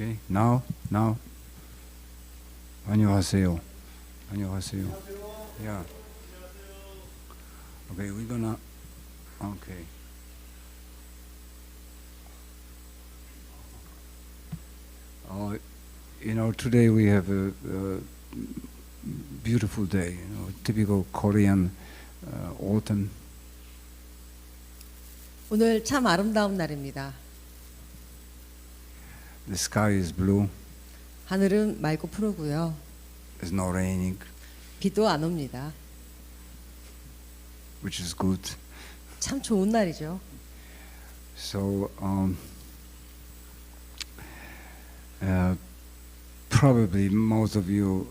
Okay, now. 안녕하세요. Yeah. Okay, we're gonna. Okay. Today we have a beautiful day. Typical Korean autumn. 오늘 참 아름다운 날입니다. The sky is blue. 하늘은 맑고 푸르고요. There's no raining, 비도 안 옵니다. which is good. 참 좋은 날이죠. So probably most of you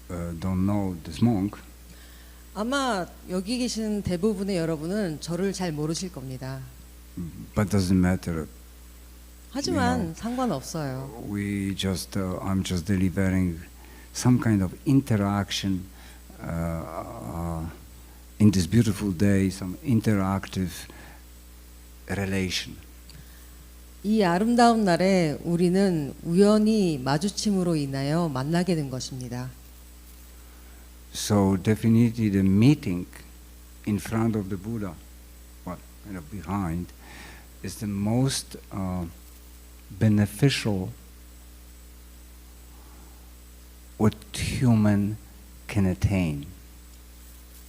don't know this monk. 아마 여기 계신 대부분의 여러분은 저를 잘 모르실 겁니다. But doesn't matter. 하지만 상관없어요. I'm just delivering some kind of interaction in this beautiful day, some interactive relation. 이 아름다운 날에 우리는 우연히 마주침으로 인하여 만나게 된 것입니다. So definitely the meeting in front of the Buddha, behind, is the most beneficial what human can attain.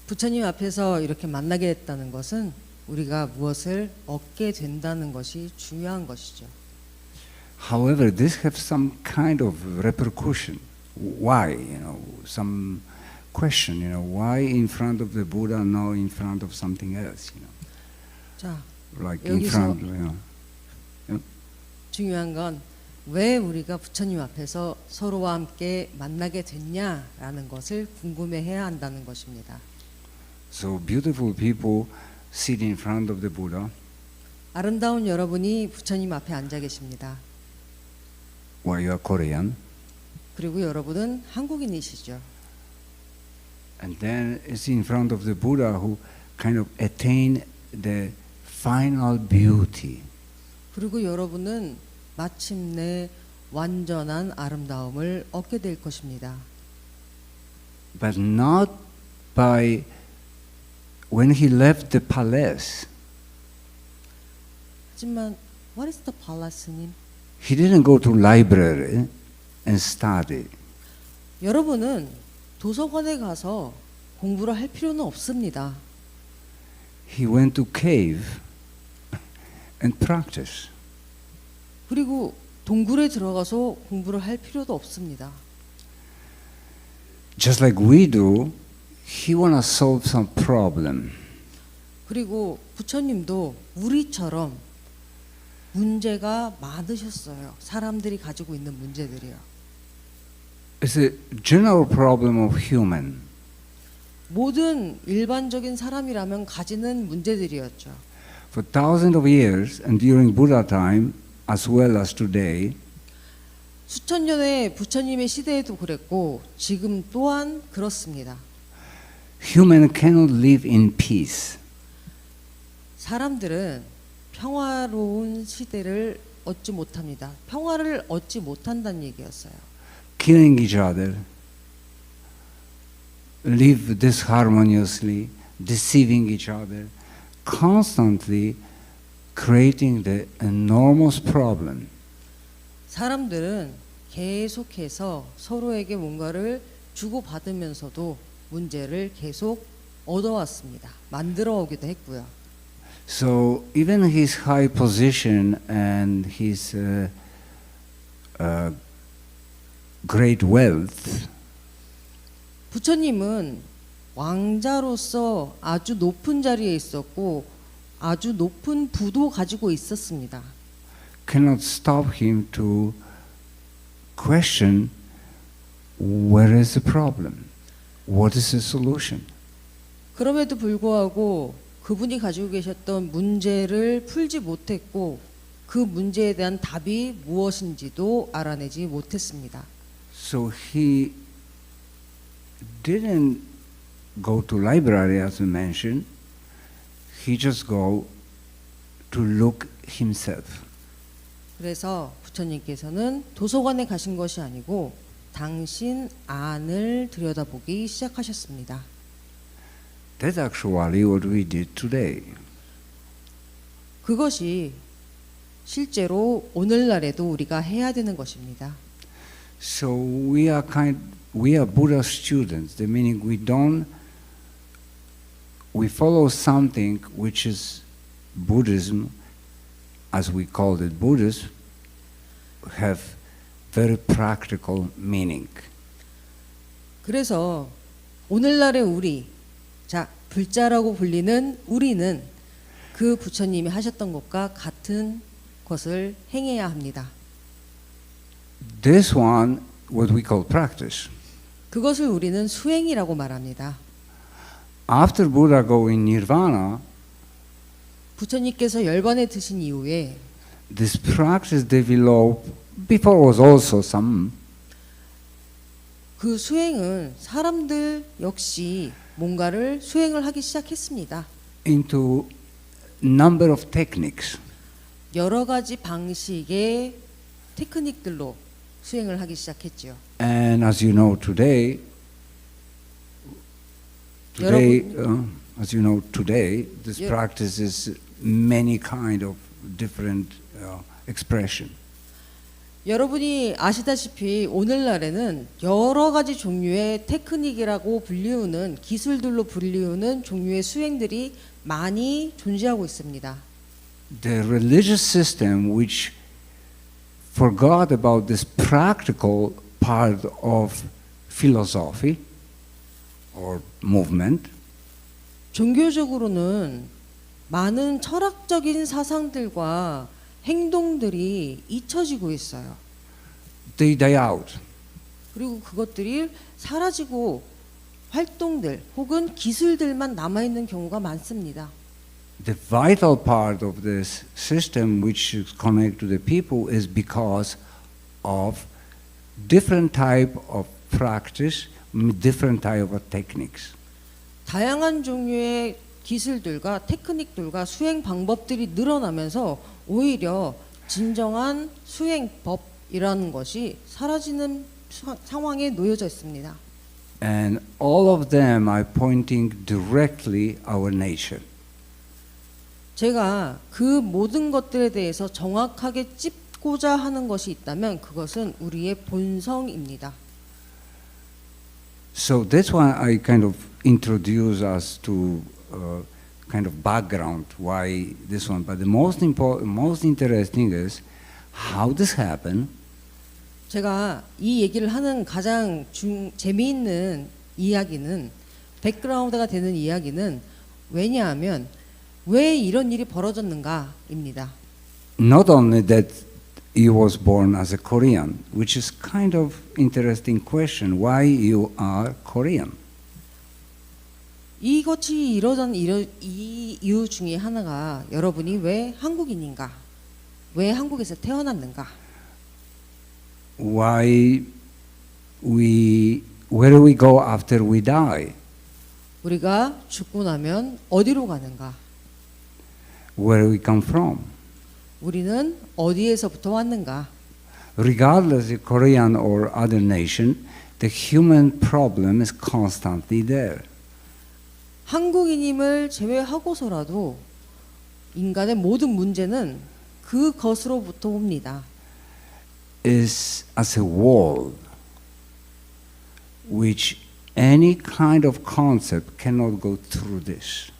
부처님 앞에서 이렇게 만나게 됐다는 것은 우리가 무엇을 얻게 된다는 것이 중요한 것이죠. However, this has some kind of repercussion. Why? Some question. Why in front of the Buddha, not in front of something else? 자, Like in front. 중요한 건 왜 우리가 부처님 앞에서 서로와 함께 만나게 됐냐라는 것을 궁금해해야 한다는 것입니다. So beautiful people sit in front of the Buddha. 아름다운 여러분이 부처님 앞에 앉아 계십니다. While you are Korean. 그리고 여러분은 한국인이시죠. And then it's in front of the Buddha who kind of attain the final beauty. 그리고 여러분은 마침내 완전한 아름다움을 얻게 될 것입니다. But not by when he left the palace. 하지만 what is the palace님? He didn't go to library and study. 여러분은 도서관에 가서 공부를 할 필요는 없습니다. He went to cave and practice. 그리고 동굴에 들어가서 공부를 할 필요도 없습니다. Just like we do, he wanna solve some problem. 그리고 부처님도 우리처럼 문제가 많으셨어요. 사람들이 가지고 있는 문제들이요. It's a general problem of human. 모든 일반적인 사람이라면 가지는 문제들이었죠. For thousands of years and during Buddha time, as well as today, 수천 년의 부처님의 시대에도 그랬고 지금 또한 그렇습니다. human cannot live in peace. 사람들은 평화로운 시대를 얻지 못합니다. 평화를 얻지 못한다는 얘기였어요. Killing each other, live disharmoniously, deceiving each other, constantly creating the enormous problem. 사람들은 계속해서 서로에게 뭔가를 주고받으면서도 문제를 계속 얻어왔습니다. 만들어 오기도 했고요. So even his high position and his great wealth, 부처님은 왕자로서 아주 높은 자리에 있었고 아주 높은 부도 가지고 있었습니다. cannot stop him to question where is the problem, what is the solution. 그럼에도 불구하고 그분이 가지고 계셨던 문제를 풀지 못했고 그 문제에 대한 답이 무엇인지도 알아내지 못했습니다. So he didn't go to library as we mentioned. He just go to look himself. 그래서 부처님께서는 도서관에 가신 것이 아니고 당신 안을 들여다보기 시작하셨습니다. That's actually what we did today. 그것이 실제로 오늘날에도 우리가 해야 되는 것입니다. So we are Buddha students. The meaning we follow something which is Buddhism, as we called it Buddhism, have very practical meaning. 그래서 오늘날의 우리, 자 불자라고 불리는 우리는 그 부처님이 하셨던 것과 같은 것을 행해야 합니다. This one, what we call practice. 그것을 우리는 수행이라고 말합니다. After Buddha going nirvana, 부처님께서 열반에 드신 이후에 this practice developed. Before was also some. 그 수행은 사람들 역시 뭔가를 수행을 하기 시작했습니다. Into number of techniques. 여러 가지 방식의 테크닉들로 수행을 하기 시작했지요. And as you know today, this 예. practice is many kind of different expression. 여러분이 아시다시피 오늘날에는 여러 가지 종류의 테크닉이라고 불리우는 기술들로 불리우는 종류의 수행들이 많이 존재하고 있습니다. The religious system which forgot about this practical part of philosophy or movement, 종교적으로는 많은 철학적인 사상들과 행동들이 잊혀지고 있어요. they die out. 그리고 그것들이 사라지고 활동들 혹은 기술들만 남아있는 경우가 많습니다. The vital part of this system which is connected to the people is because of different type of practice, different type of techniques. 다양한 종류의 기술들과 테크닉들과 수행 방법들이 늘어나면서 오히려 진정한 수행법이라는 것이 사라지는 상황에 놓여져 있습니다. And all of them are pointing directly our nature. 제가 그 모든 것들에 대해서 정확하게 찝고자 하는 것이 있다면 그것은 우리의 본성입니다. So that's why I kind of introduce us to kind of background why this one. But the most important, most interesting is how this happened. 제가 이 얘기를 하는 가장 재미있는 이야기는 백그라운드가 되는 이야기는 왜냐하면 왜 이런 일이 벌어졌는가입니다. Not only that he was born as a Korean, which is kind of interesting question. Why you are Korean? 이것이 일어난 이 이유 중에 하나가 여러분이 왜 한국인인가? 왜 한국에서 태어났는가? Where do we go after we die? 우리가 죽고 나면 어디로 가는가? Where we come from? 우리는 어디에서부터 왔는가? Regardless of Korean or other nation, the human problem is constantly there. 한국인임을 제외하고서라도 인간의 모든 문제는 그것으로부터 옵니다. Is as a wall which any kind of concept cannot go through this.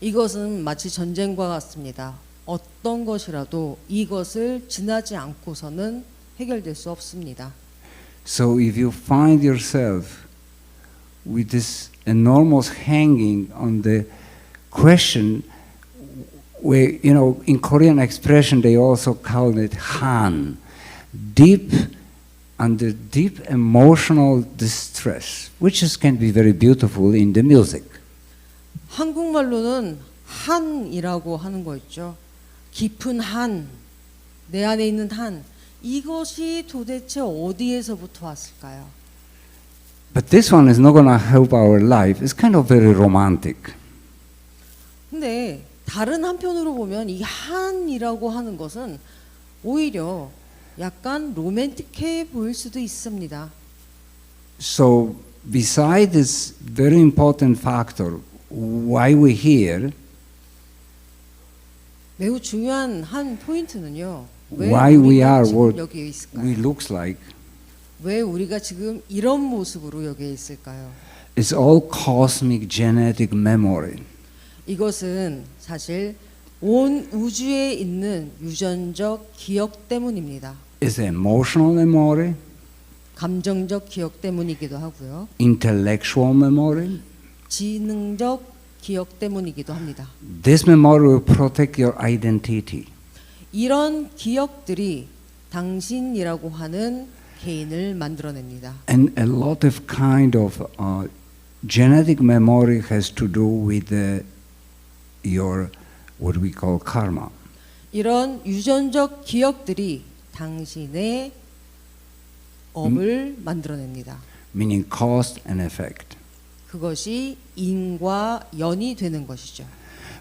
이것은 마치 전쟁과 같습니다. 어떤 것이라도 이것을 지나지 않고서는 해결될 수 없습니다. So if you find yourself with this enormous hanging on the question, where, you know, in Korean expression they also call it han, deep, under deep emotional distress, which can be very beautiful in the music. 한국말로는 한이라고 하는 거 있죠. 깊은 한, 내 안에 있는 한. 이것이 도대체 어디에서부터 왔을까요? But this one is not going to help our life. It's kind of very romantic. 근데 다른 한편으로 보면 이 한이라고 하는 것은 오히려 약간 로맨틱해 보일 수도 있습니다. So, beside this very important factor, why we're here, 매우 중요한 한 포인트는요. 왜 why we 우리가 are 지금 what 여기에 있을까요? we looks like, 왜 우리가 지금 이런 모습으로 여기에 있을까요? is all cosmic genetic memory. 이것은 사실 온 우주에 있는 유전적 기억 때문입니다. It's emotional memory, 감정적 기억 때문이기도 하고요. intellectual memory. 지능적 기억 때문이기도 합니다. This memory will protect your identity. 이런 기억들이 당신이라고 하는 개인을 만들어냅니다. And a lot of kind of genetic memory has to do with your what we call karma. 이런 유전적 기억들이 당신의 업을 만들어냅니다. Meaning cause and effect. 그것이 인과 연이 되는 것이죠.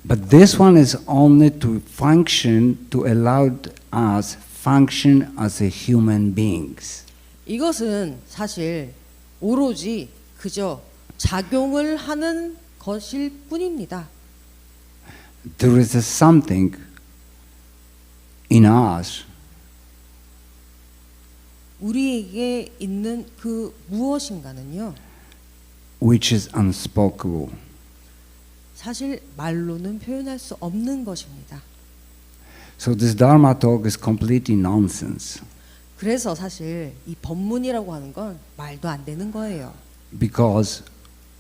But this one is only to function, to allow us function as a human beings. 이것은 사실 오로지 그저 작용을 하는 것일 뿐입니다. There is something in us 우리에게 있는 그 무엇인가는요. which is unspeakable. 사실 말로는 표현할 수 없는 것입니다. So this Dharma talk is completely nonsense 그래서 사실 이 법문이라고 하는 건 말도 안 되는 거예요. because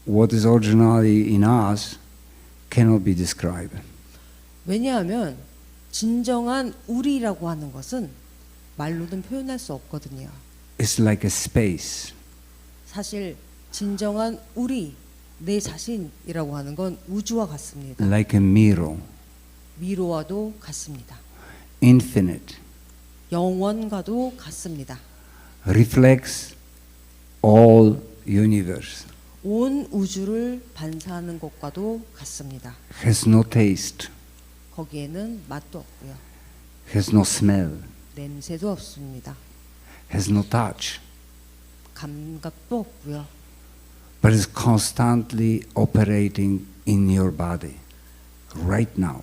what is originally in us cannot be described. 왜냐하면 진정한 우리라고 하는 것은 말로는 표현할 수 없거든요. It's like a space. 사실 진정한 우리, 내 자신이라고 하는 건 우주와 같습니다. Like a mirror, 미로와도 같습니다. infinite, 영원과도 같습니다. reflects all universe, 온 우주를 반사하는 것과도 같습니다. has no taste, 거기에는 맛도 없고요. has no smell, 냄새도 없습니다. has no touch, 감각도 없고요. but is constantly operating in your body right now.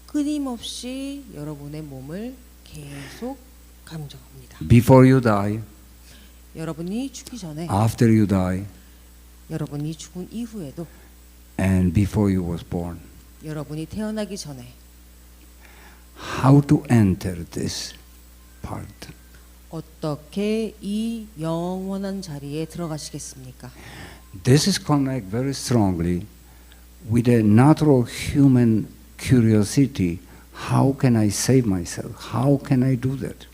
끊임없이 여러분의 몸을 계속 감정합니다. Before you die, 여러분이 죽기 전에, after you die, 여러분이 죽은 이후에도, and before you was born. 여러분이 태어나기 전에 How to enter this part? 어떻게 이 영원한 자리에 들어가시겠습니까? This is connect very strongly with a natural human curiosity. How can I save myself? How can I do that?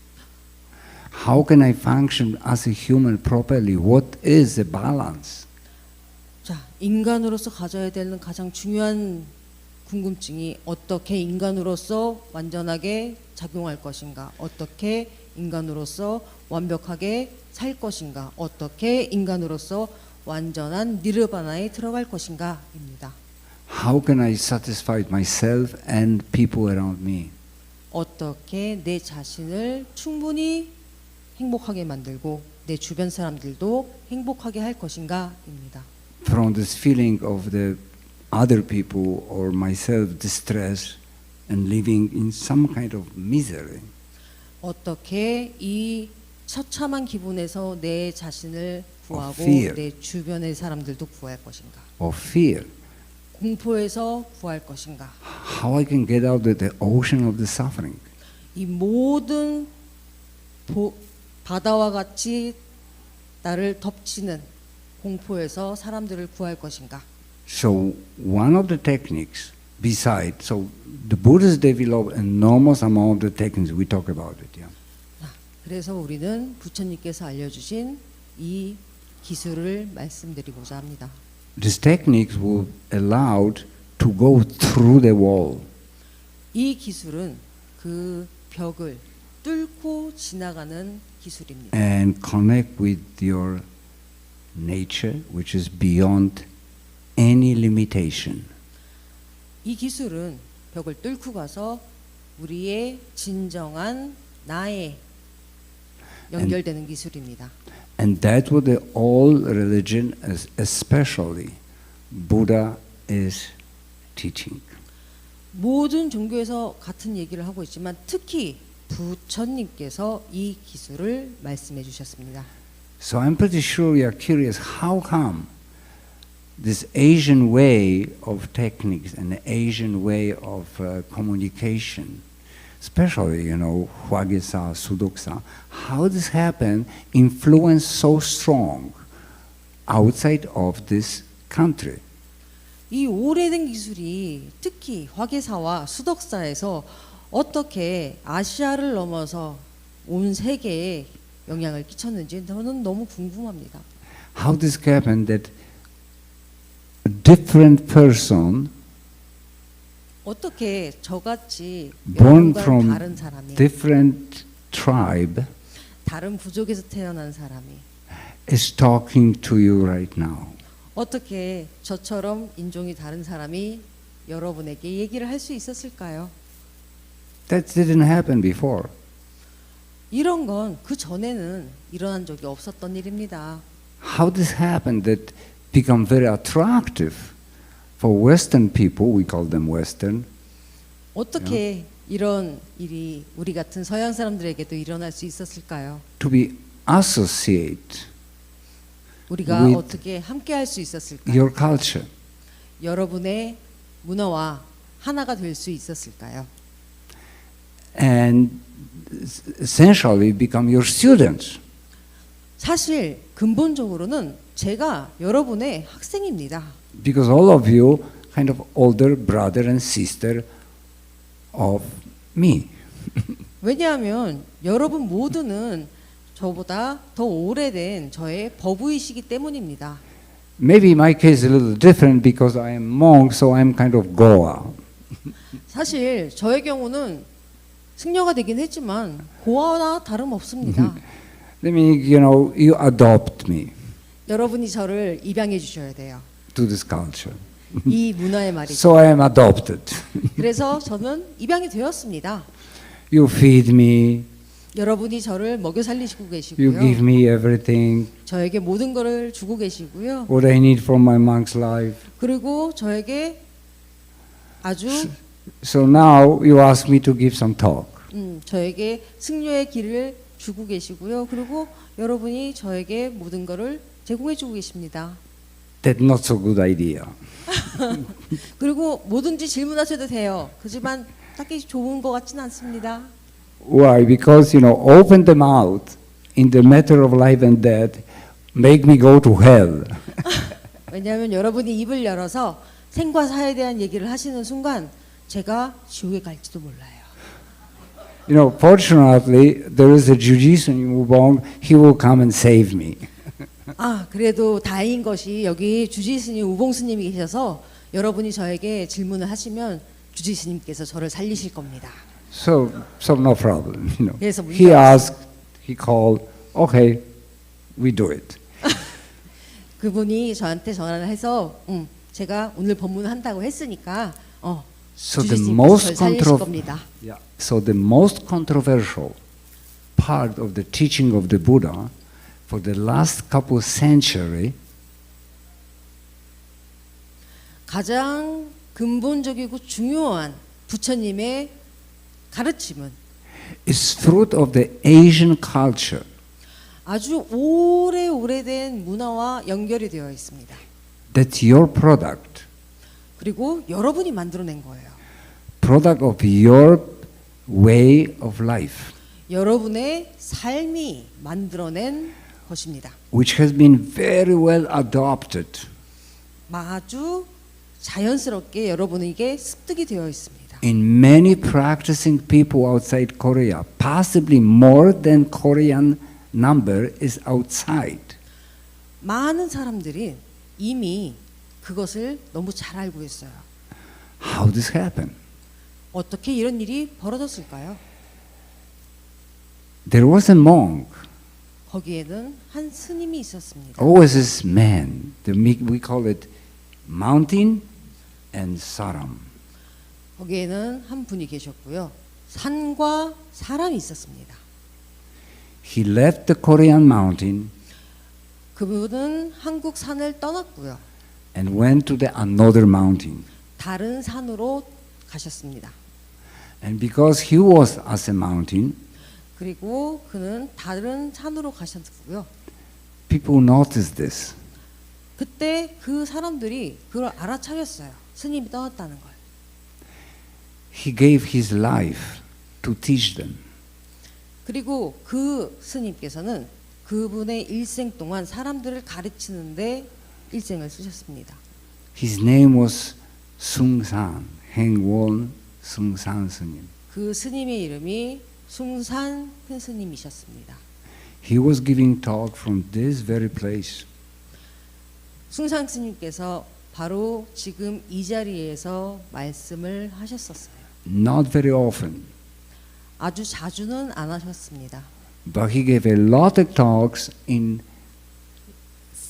How can I function as a human properly? What is the balance? 자, 인간으로서 가져야 되는 가장 중요한 궁금증이 어떻게 인간으로서 완전하게 작용할 것인가? 어떻게 인간으로서 완벽하게 살 것인가? 어떻게 인간으로서 완전한 니르바나에 들어갈 것인가입니다. How can I satisfy myself and people around me? 어떻게 내 자신을 충분히 행복하게 만들고 내 주변 사람들도 행복하게 할 것인가입니다. From this feeling of the other people or myself distress and living in some kind of misery. 어떻게 이 처참한 기분에서 내 자신을 구하고 fear. 내 주변의 사람들도 구할 것인가? Or fear. 공포에서 구할 것인가? How I can get out of the ocean of the suffering. 이 모든 바다와 같이 나를 덮치는 공포에서 사람들을 구할 것인가? So one of the techniques besides, so the Buddhists developed enormous amount of techniques, we talk about it, yeah. 그래서 우리는 부처님께서 알려주신 이 기술을 말씀드리고자 합니다. These techniques will allow to go through the wall. 이 기술은 그 벽을 뚫고 지나가는 기술입니다. And connect with your nature, which is beyond any limitation. 이 기술은 벽을 뚫고 가서 우리의 진정한 나에 연결되는 기술입니다. And that what the all religion, especially Buddha, is teaching. 모든 종교에서 같은 얘기를 하고 있지만 특히 부처님께서 이 기술을 말씀해 주셨습니다. So I'm pretty sure you are curious how come this Asian way of techniques and the Asian way of communication, especially, Hwagesa, Sudoksa, how this happened, influence so strong outside of this country. 이 오래된 기술이 특히 화계사와 수덕사에서 어떻게 아시아를 넘어서 온 세계에 영향을 끼쳤는지 저는 너무 궁금합니다. How this happened that a different person 어떻게 저같이 born 여러분과 from 다른 사람이 different tribe 다른 부족에서 태어난 사람이 is talking to you right now. 어떻게 저처럼 인종이 다른 사람이 여러분에게 얘기를 할 수 있었을까요? That didn't happen before. 이런 건 그 전에는 일어난 적이 없었던 일입니다. How this happened that become very attractive for Western people, we call them Western, 어떻게 이런 일이 우리 같은 서양 사람들에게도 일어날 수 있었을까요? to be associate 우리가 with 어떻게 함께 할 수 있었을까요? your culture. 여러분의 문화와 하나가 될 수 있었을까요? And essentially become your students. 사실 근본적으로는 제가 여러분의 학생입니다. Because all of you kind of older brother and sister of me. 왜냐하면 여러분 모두는 저보다 더 오래된 저의 버부이시기 때문입니다. Maybe my case is a little different because I am monk, so I'm kind of Goa. 사실 저의 경우는 승려가 되긴 했지만 고아나 다름없습니다. That means, you adopt me 여러분이 저를 입양해 주셔야 돼요. to this culture. 이 문화에 말이죠. So I am adopted. 그래서 저는 입양이 되었습니다. You feed me, 여러분이 저를 먹여 살리시고 you 계시고요. give me everything, 저에게 모든 것을 주고 계시고요. what I need for my monk's life. 그리고 저에게 아주 So now you ask me to give some talk. 저에게 승려의 길을 주고 계시고요. 그리고 여러분이 저에게 모든 것을 제공해 주고 계십니다. That's not so good idea. 그리고 뭐든지 질문하셔도 돼요. 그렇지만 딱히 좋은 것 같지는 않습니다. Why? Because, open the mouth in the matter of life and death, make me go to hell. 왜냐하면 여러분이 입을 열어서 생과 사에 대한 얘기를 하시는 순간 제가 지옥에 갈지도 몰라요. Fortunately, there is a Jujitsu in Wubong. He will come and save me. 그래도 다행인 것이 여기 주지 스님, 우봉 스님이 계셔서 여러분이 저에게 질문을 하시면 주지 스님께서 저를 살리실 겁니다. So no problem. 그래서 문제 He 없어요. asked, he called, okay, we do it. 그분이 저한테 전화를 해서 제가 오늘 법문을 한다고 했으니까 So 주지 the 스님께서 most 저를 살리실 겁니다. So the most controversial part of the teaching of the Buddha for the last couple century 가장 근본적이고 중요한 부처님의 가르침은 is fruit of the Asian culture. 아주 오래된 문화와 연결이 되어 있습니다. That's your product. 그리고 여러분이 만들어낸 거예요. Product of your way of life, 여러분의 삶이 만들어낸 것입니다. which has been very well adopted 아주 자연스럽게 여러분에게 습득이 되어 있습니다. in many practicing people outside Korea. Possibly more than Korean number is outside. 많은 사람들이 이미 그것을 너무 잘 알고 있어요. How this happened? 어떻게 이런 일이 벌어졌을까요? There was a monk, 거기에는 한 스님이 있었습니다. always this man. We call it Mountain and Saram. 거기에는 한 분이 계셨고요. 산과 사람이 있었습니다. He left the Korean mountain 그분은 한국 산을 떠났고요. and went to the another mountain. 다른 산으로 가셨습니다. And because he was as a mountain, 그리고 그는 다른 산으로 가셨고요. people noticed this. 그때 그 사람들이 그걸 알아차렸어요. 스님이 떠났다는 걸. He gave his life to teach them. 그리고 그 스님께서는 그분의 일생 동안 사람들을 가르치는데 일생을 쓰셨습니다. His name was Sungsan, 행원 승산 스님. 그 스님의 이름이 숭산 큰 스님이셨습니다. He was giving talk from this very place. 숭산 스님께서 바로 지금 이 자리에서 말씀을 하셨었어요. Not very often, 아주 자주는 안 하셨습니다. but he gave a lot of talks in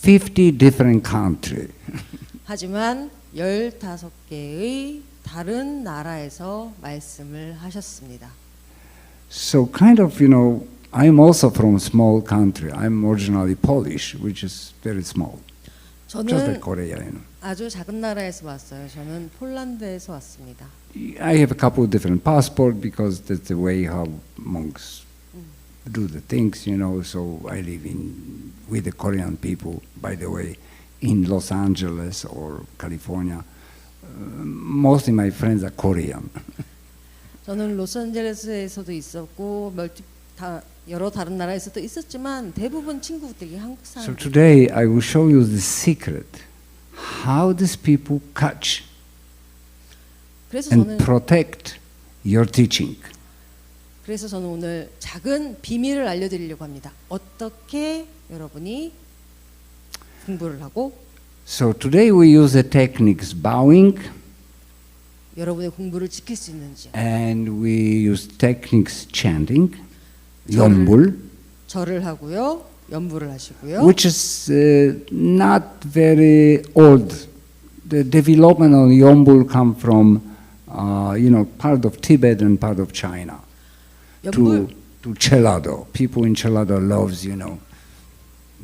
50 different countries. 하지만 15개의 다른 나라에서 말씀을 하셨습니다. So kind of, I'm also from a small country. I'm originally Polish, which is very small. Just like 저는 Korea, 아주 작은 나라에서 왔어요. 저는 폴란드에서 왔습니다. I have a couple of different passports because that's the way how monks do the things, so I live with the Korean people, by the way, in Los Angeles or California. Mostly my friends are Korean. 저는 로스앤젤레스에서도 있었고 여러 다른 나라에서도 있었지만 대부분 친구들이 한국 So 사람들. today I will show you the secret, how these people catch 그래서 and 저는 protect your teaching. 오늘 작은 비밀을 알려드리려고 합니다. 어떻게 여러분이 공부를 하고 So today we use the techniques bowing 여러분의 공부를 지킬 수 있는지요. and we use techniques chanting, 절을- yombul, 절을 하고요, 연부를 하시고요. which is not very old. The development of yombul come from, part of Tibet and part of China. 연불 To Chelado. People in Chelado loves,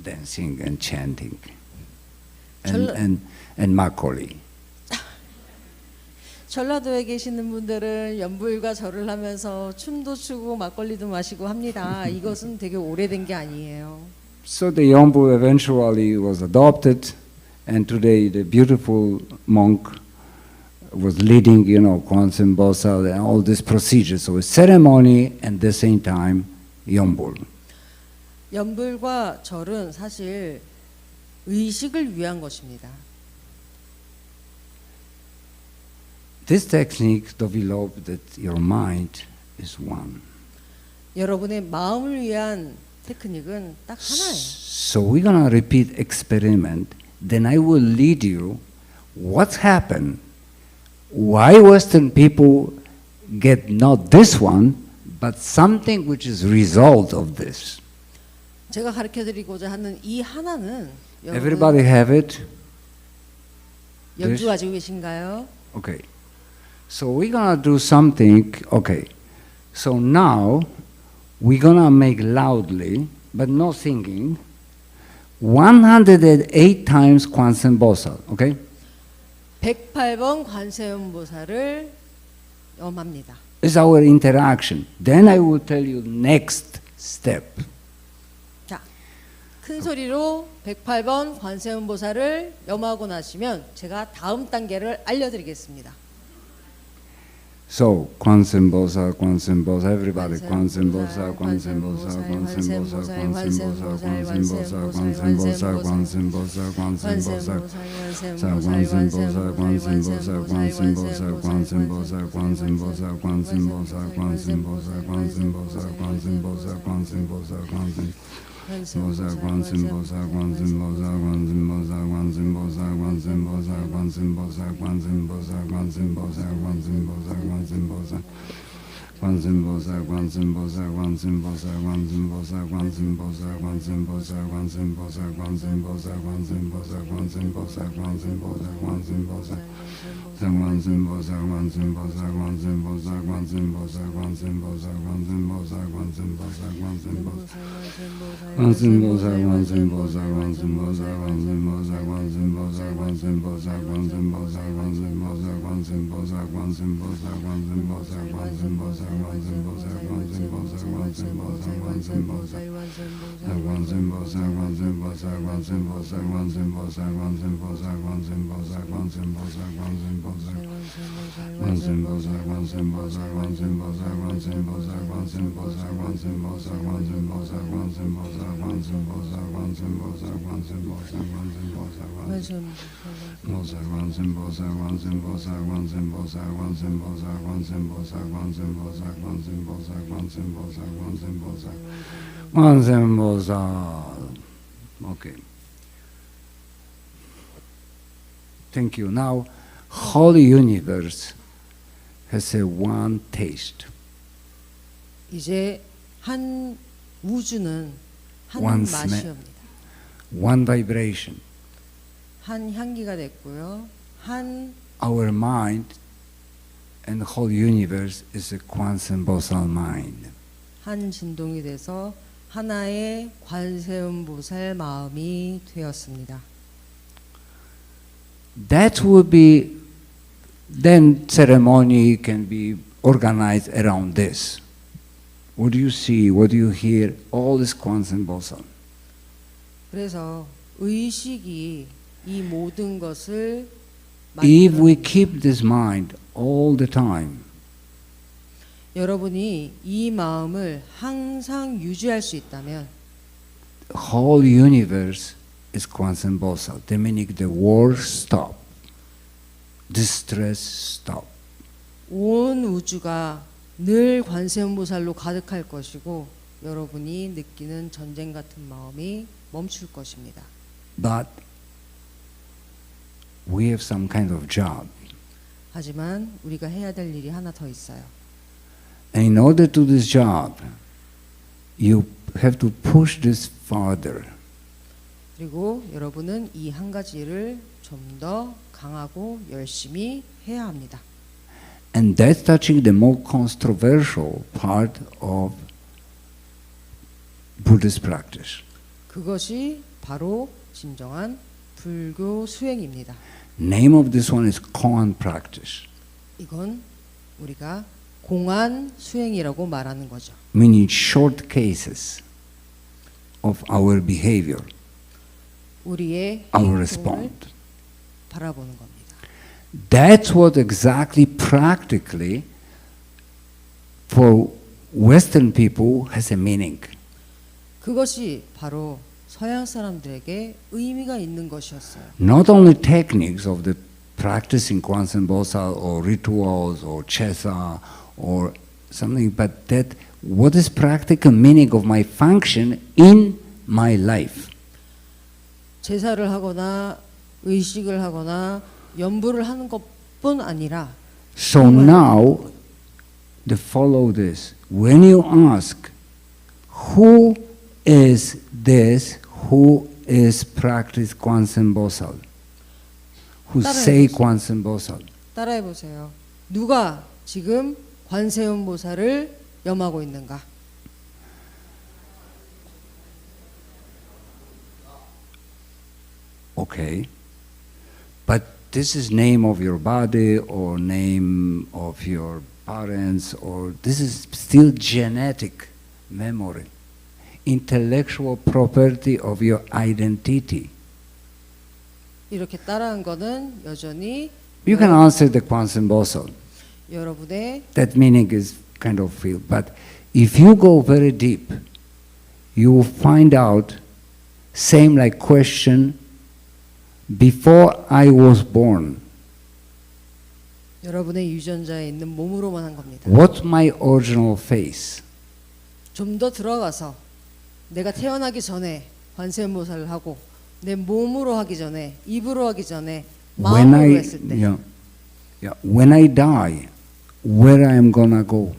dancing and chanting. And Makoli. 전라도에 계시는 분들은 연불과 절을 하면서 춤도 추고 막걸리도 마시고 합니다. 이것은 되게 오래된 게 아니에요. So the yombul eventually was adopted, and today the beautiful monk was leading, Kwanzaa Bosal and all these procedures. So a ceremony and at the same time yombul. 연불과 절은 사실 의식을 위한 것입니다. This technique developed that your mind is one. 여러분의 마음을 위한 테크닉은 딱 하나예요. So we're gonna repeat experiment. Then I will lead you. What's happened? Why Western people get not this one, but something which is result of this? 제가 가르쳐드리고자 하는 이 하나는 Everybody have it? 연주 가지고 계신가요? Okay. So we're gonna do something. Okay. So now we're gonna make loudly, but no singing, 108 times Kwanzaa Bosal. Okay. 108번 관세음보살을 염합니다. It's our interaction. Then I will tell you next step. 자, 큰 소리로 108번 관세음보살을 염하고 나시면 제가 다음 단계를 알려드리겠습니다. So Kwanzaa Bosal, everybody Kwanzaa Bosal, Kwanzaa Bosal, Kwanzaa Bosal, Kwanzaa Bosal, Kwanzaa Bosal, Kwanzaa Bosal, Kwanzaa Bosal, Kwanzaa Bosal, Okay. Thank you. Now, whole universe has a one taste. 이제 한 우주는 한 One 맛이옵니다. One vibration. 한 향기가 됐고요. 한 Our mind and the whole universe is a quantum bosal mind. 한 진동이 돼서 하나의 관세음보살 마음이 되었습니다. That would be, then ceremony can be organized around this. What do you see? What do you hear? All this quantum bosal. 그래서 의식이 이 모든 것을 If we 만들어냅니다. keep this mind all the time, 여러분이 이 마음을 항상 유지할 수 있다면 whole universe is quantum bosal. The meaning the war stop, distress stop. 온 우주가 늘 관세음보살로 가득할 것이고 여러분이 느끼는 전쟁 같은 마음이 멈출 것입니다. But we have some kind of job. 하지만 우리가 해야 될 일이 하나 더 있어요. And in order to do this job, you have to push this farther. 그리고 여러분은 이 한 가지를 좀 더 강하고 열심히 해야 합니다. And that's touching the more controversial part of Buddhist practice. 그것이 바로 진정한 불교 수행입니다. Name of this one is koan practice, 이건 우리가 공안 수행이라고 말하는 거죠. meaning short cases of our behavior, 우리의 our 행동을 response. 바라보는 겁니다. That's what exactly practically for Western people has a meaning. 그것이 바로 서양 사람들에게 의미가 있는 것이었어요. Not only techniques of the practicing Kwanzaa Bosal or rituals or chesa or something, but that what is practical meaning of my function in my life. 제사를 하거나 의식을 하거나 연부를 하는 것뿐 아니라 So now, follow this. When you ask, who is this who is practice Kwanzaa Bosal? Who say Kwanzaa Bosal? 따라해 보세요. 누가 지금 관세음보살을 염하고 있는가? Okay. But this is name of your body or name of your parents or this is still genetic memory, intellectual property of your identity. 이렇게 따라한 거는 여전히 You can answer the Kwanzaa Bosal. 여러분의 That meaning is kind of feel. But if you go very deep, you will find out same like question before I was born. 여러분의 유전자에 있는 몸으로만 한 겁니다. What's my original face? 좀 더 들어가서 내가 태어나기 전에 관세음보살을 하고 내 몸으로 하기 전에 입으로 하기 전에 When 마음으로 I 했을 때 when I die, where I am gonna go?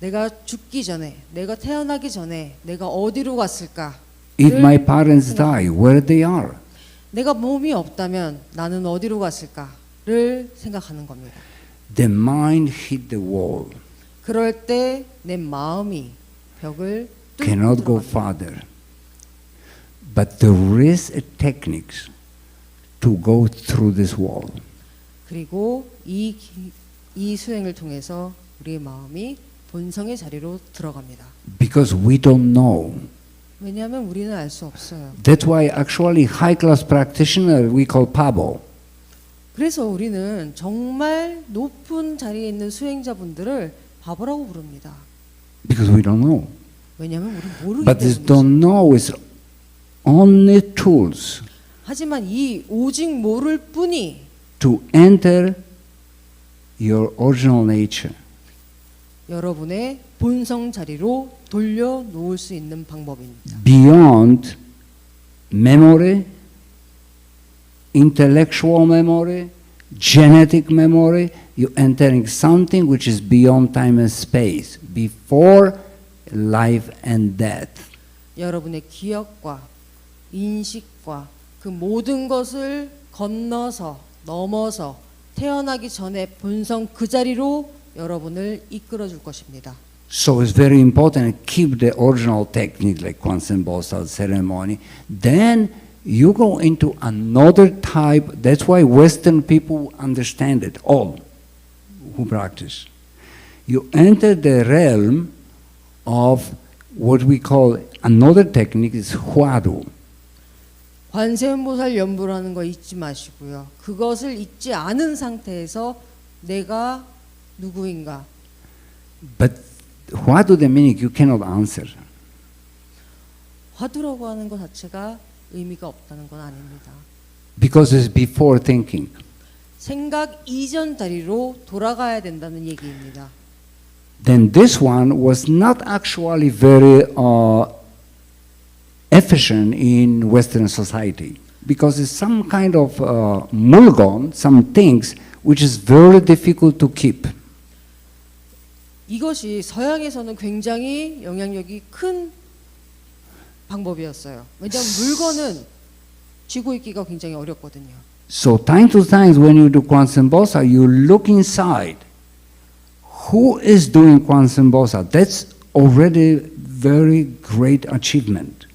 내가 죽기 전에 내가 태어나기 전에 내가 어디로 갔을까? If my parents die, where they are? 내가 몸이 없다면 나는 어디로 갔을까를 를 생각하는 겁니다. the mind hit the wall, 그럴 때 내 마음이 벽을 뚫고 cannot go 들어갑니다. farther. But there is a techniques to go through this wall. 그리고 이 수행을 통해서 우리의 마음이 본성의 자리로 들어갑니다. Because we don't know. 왜냐하면 우리는 알 수 없어요. That's why actually high class practitioner we call pabo. 그래서 우리는 정말 높은 자리에 있는 수행자분들을 바보라고 부릅니다. Because we don't know. 왜냐하면 우리 모르기 But this 때문이죠. don't know is only tools 하지만 이 오직 모를 뿐이 to enter your original nature. 여러분의 본성 자리로 돌려놓을 수 있는 방법입니다. Beyond memory, intellectual memory, genetic memory, you're entering something which is beyond time and space, before life and death. 여러분의 기억과 인식과 그 모든 것을 건너서 넘어서 태어나기 전에 본성 그 자리로 여러분을 이끌어 줄 것입니다. So it's very important to keep the original technique like Kwansen Bosal ceremony. Then you go into another type. That's why Western people understand it, all who practice. You enter the realm of what we call another technique is Huaru. 관세음보살 연부라는 거 잊지 마시고요. 그것을 잊지 않은 상태에서 내가 누구인가. But Huaru the meaning you cannot answer. 화두라고 하는 것 자체가 의미가 없다는 건 아닙니다. Because it's before thinking. 생각 이전 자리로 돌아가야 된다는 얘기입니다. Then this one was not actually very efficient in Western society because it's some kind of mulgon, some things which is very difficult to keep. 이것이 서양에서는 굉장히 영향력이 큰 방법이었어요. 왜냐하면 물건은 쥐고 있기가 굉장히 어렵거든요. So time to time when you do Kwansen Bosa, you look inside. Who is doing Kwansen Bosa? That's already very great achievement.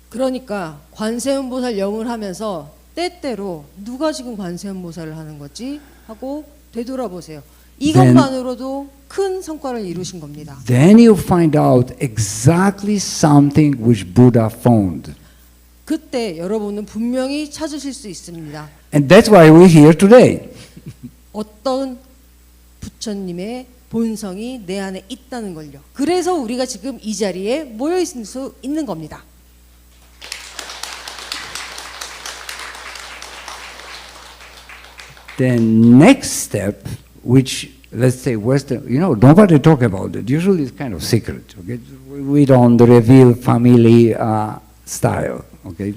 그러니까 관세음보살 영을 하면서 때때로 누가 지금 관세음보살을 하는 거지 하고 되돌아보세요. 이것만으로도 큰 성과를 이루신 겁니다. Then you find out exactly something which Buddha found. 그때 여러분은 분명히 찾으실 수 있습니다. And that's why we're here today. 어떤 부처님의 본성이 내 안에 있다는 걸요. 그래서 우리가 지금 이 자리에 모여 있을 수 있는 겁니다. The next step, which let's say Western, nobody talk about it. Usually it's kind of secret. Okay, we don't reveal family style. Okay,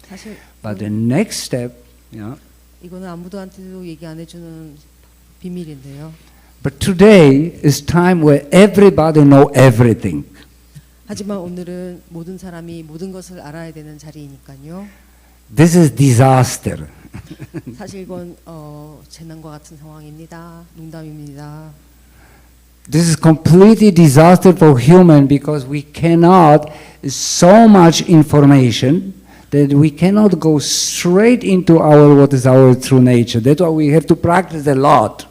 사실 but the next step, 이거는 아무도한테도 얘기 안 해주는 비밀인데요. But today is time where everybody know everything. 하지만 오늘은 모든 사람이 모든 것을 알아야 되는 자리이니까요. This is disaster. 사실 이건 재난과 같은 상황입니다. 농담입니다. This is completely disaster for human because we cannot so much information that we cannot go straight into what is our true nature. That's why we have to practice a lot.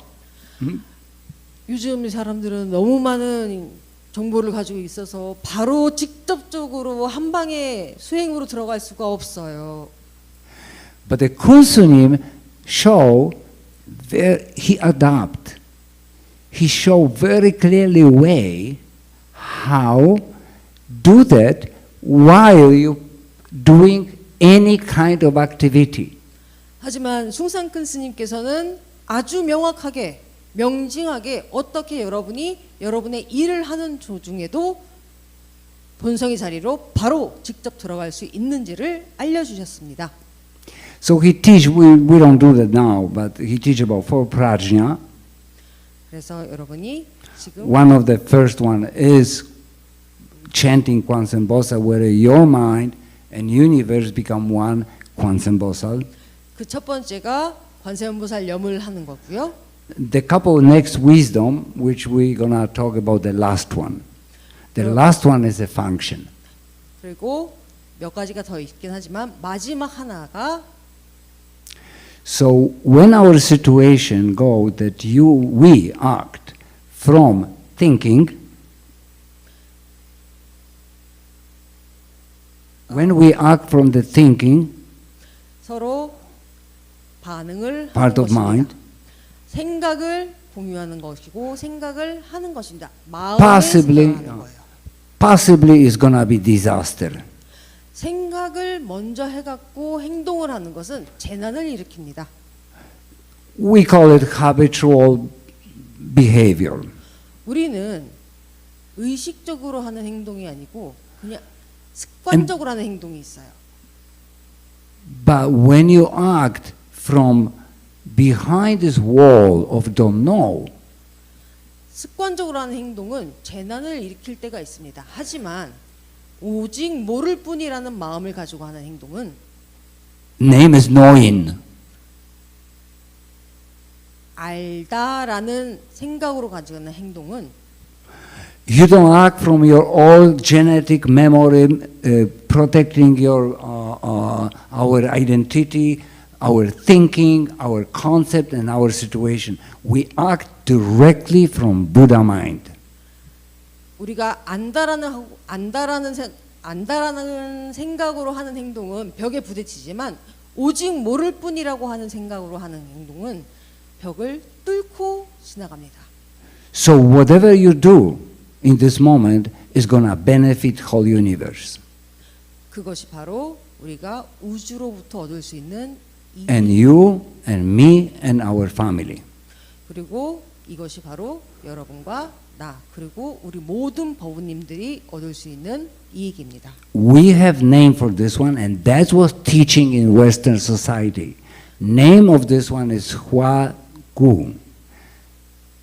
요즘 사람들은 너무 많은 정보를 가지고 있어서 바로 직접적으로 한 방에 수행으로 들어갈 수가 없어요. But the Kunsunim show where he adapt. He show very clearly way how do that while you doing any kind of activity. 하지만 숭상큰 스님께서는 아주 명확하게 명징하게 어떻게 여러분이 여러분의 일을 하는 도중에도 본성의 자리로 바로 직접 들어갈 수 있는지를 알려주셨습니다. So he teach, we don't do that now, but he teach about four prajna. 그래서 여러분이 지금 One of the first one is chanting Kwansen Bosal, where your mind and universe become one Kwansen Bosal. 그 첫 번째가 관세음보살염을 하는 거고요. The couple next wisdom, which we're gonna talk about the last one. The last one is a function. 그리고 몇 가지가 더 있긴 하지만 마지막 하나가 So when our situation go that we act from thinking, when we act from the thinking 서로 반응을 하는 part of 것입니다. mind, 생각을 공유하는 것이고 생각을 하는 것입니다. 마음을 possibly 생각하는 거예요. possibly is gonna be disaster. 생각을 먼저 해갖고 행동을 하는 것은 재난을 일으킵니다. We call it habitual behavior. 우리는 의식적으로 하는 행동이 아니고 그냥 습관적으로 하는 행동이 있어요. But when you act from behind this wall of don't know, 습관적으로 하는 행동은 재난을 일으킬 때가 있습니다. 하지만 오직 모를 뿐이라는 마음을 가지고 하는 행동은 name is knowing. 알다라는 생각으로 가지고 있는 행동은 You don't act from your old genetic memory, protecting our identity, our thinking, our concept, and our situation. We act directly from Buddha mind. 우리가 안다라는 생각으로 하는 행동은 벽에 부딪히지만 오직 모를 뿐이라고 하는 생각으로 하는 행동은 벽을 뚫고 지나갑니다. So whatever you do in this moment is going to benefit whole universe. 그것이 바로 우리가 우주로부터 얻을 수 있는 And you and me and our family. 그리고 이것이 바로 여러분과 나 그리고 우리 모든 법우님들이 얻을 수 있는 이익입니다. We have name for this one, and that's what teaching in Western society. Name of this one is Hua Gu.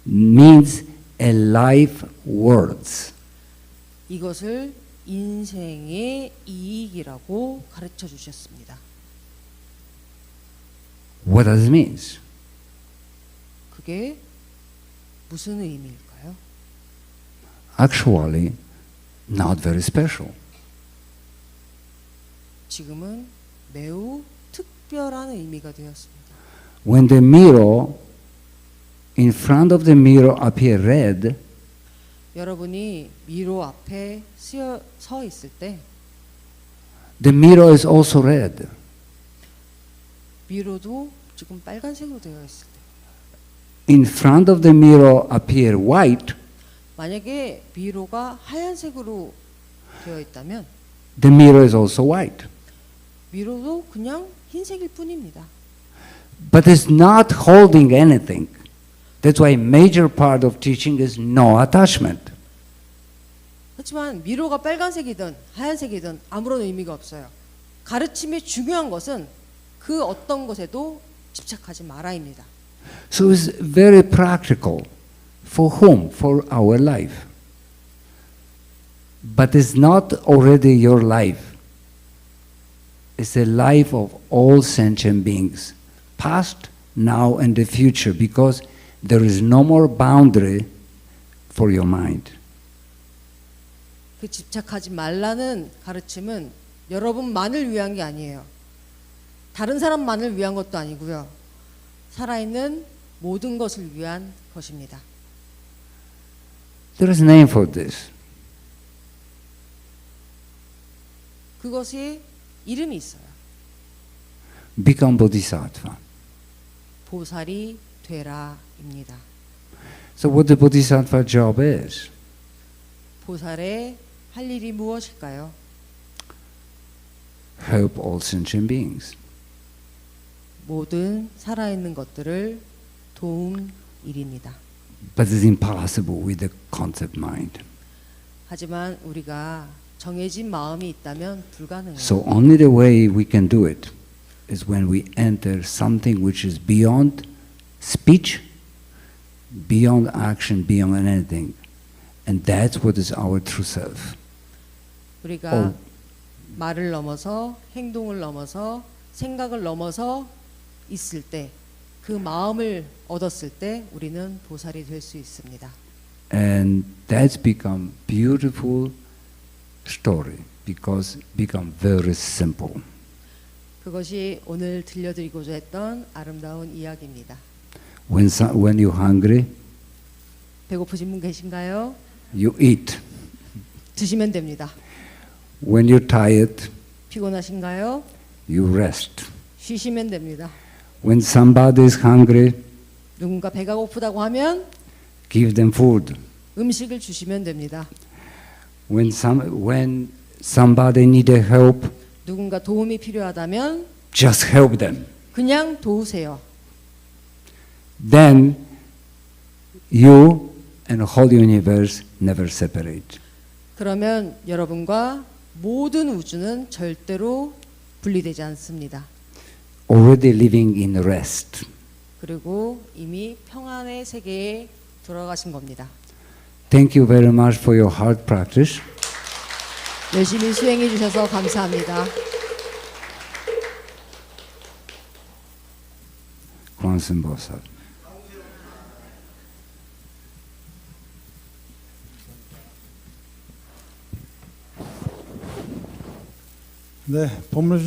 Means a life words. 이것을 인생의 이익이라고 가르쳐 주셨습니다. What does it mean? 그게 무슨 의미일까요? Actually, not very special. 지금은 매우 특별한 의미가 되었습니다. When the mirror in front of the mirror appear red, 여러분이 미로 앞에 서 있을 때 the mirror is also red. 미로도 지금 빨간색으로 되어 있을 때 In front of the mirror appear white, 만약에 미로가 하얀색으로 되어 있다면 the mirror is also white. 미로도 그냥 흰색일 뿐입니다. But it's not holding anything. That's why major part of teaching is no attachment. 하지만 미로가 빨간색이든 하얀색이든 아무런 의미가 없어요. 가르침의 중요한 것은 그 어떤 것에도 집착하지 말아입니다. So it's very practical. For whom? For our life. But it's not already your life. It's the life of all sentient beings, past, now, and the future, because there is no more boundary for your mind. 그 집착하지 말라는 가르침은 여러분만을 위한 게 아니에요. 다른 사람만을 위한 것도 아니고요. 살아있는 모든 것을 위한 것입니다. There is a name for this. 그것이 이름이 있어요. Become Bodhisattva. 보살이 되라입니다. So what the Bodhisattva job is? 보살의 할 일이 무엇일까요? Help all sentient beings. 모든 살아있는 것들을 도움 일입니다. But it's impossible with the concept mind. 하지만 우리가 정해진 마음이 있다면 불가능해요. So only the way we can do it is when we enter something which is beyond speech, beyond action, beyond anything. And that's what is our true self. 우리가 말을 넘어서 행동을 넘어서 생각을 넘어서 있을 때 그 마음을 얻었을 때 우리는 보살이 될 수 있습니다. And that's become beautiful story because become very simple. 그것이 오늘 들려드리고자 했던 아름다운 이야기입니다. When you're hungry, 배고프신 분 계신가요? you eat. 드시면 됩니다. When you're tired, 피곤하신가요? you rest. 쉬시면 됩니다. When somebody is hungry, 누군가 배가 고프다고 하면 give them food. 음식을 주시면 됩니다. When somebody needs help, 누군가 도움이 필요하다면 just help them. 그냥 도우세요. Then you and the whole universe never separate. 그러면 여러분과 모든 우주는 절대로 분리되지 않습니다. Already living in rest. 그리고 이미 평안의 세계에 들어가신 겁니다. Thank you very much for your hard practice. 열심히 수행해 주셔서 감사합니다. 관세음보살. 네, 법문